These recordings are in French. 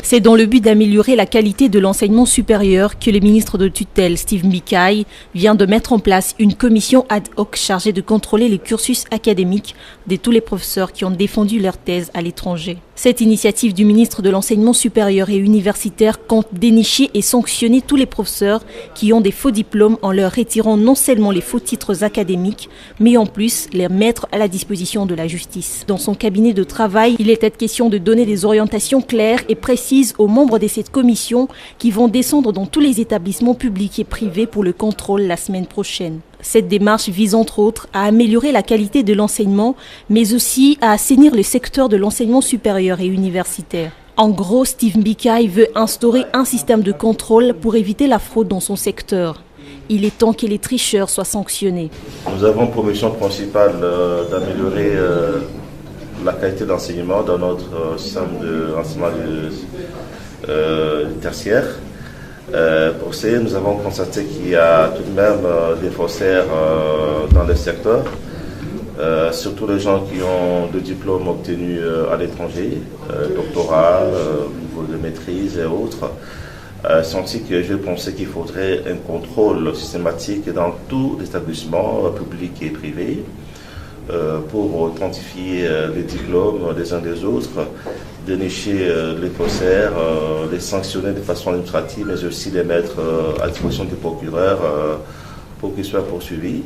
C'est dans le but d'améliorer la qualité de l'enseignement supérieur que le ministre de tutelle, Steve Mbikai, vient de mettre en place une commission ad hoc chargée de contrôler les cursus académiques de tous les professeurs qui ont défendu leur thèse à l'étranger. Cette initiative du ministre de l'Enseignement supérieur et universitaire compte dénicher et sanctionner tous les professeurs qui ont des faux diplômes en leur retirant non seulement les faux titres académiques, mais en plus les mettre à la disposition de la justice. Dans son cabinet de travail, il était question de donner des orientations claires et précises aux membres de cette commission qui vont descendre dans tous les établissements publics et privés pour le contrôle la semaine prochaine. Cette démarche vise entre autres à améliorer la qualité de l'enseignement, mais aussi à assainir le secteur de l'enseignement supérieur et universitaire. En gros, Steve Mbikai veut instaurer un système de contrôle pour éviter la fraude dans son secteur. Il est temps que les tricheurs soient sanctionnés. Nous avons pour mission principale d'améliorer la qualité d'enseignement dans notre système d'enseignement tertiaire. Pour ça, nous avons constaté qu'il y a tout de même des faussaires dans le secteur, surtout les gens qui ont des diplômes obtenus à l'étranger, doctorat, niveau de maîtrise et autres. Senti que je pensais qu'il faudrait un contrôle systématique dans tous les établissements publics et privés pour authentifier les diplômes des uns des autres, dénicher les faussaires, les sanctionner de façon administrative, mais aussi les mettre à disposition des procureurs pour qu'ils soient poursuivis.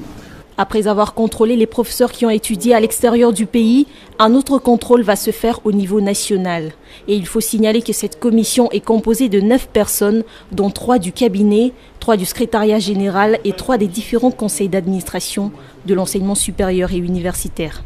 Après avoir contrôlé les professeurs qui ont étudié à l'extérieur du pays, un autre contrôle va se faire au niveau national. Et il faut signaler que cette commission est composée de 9 personnes, dont 3 du cabinet, 3 du secrétariat général et 3 des différents conseils d'administration de l'enseignement supérieur et universitaire.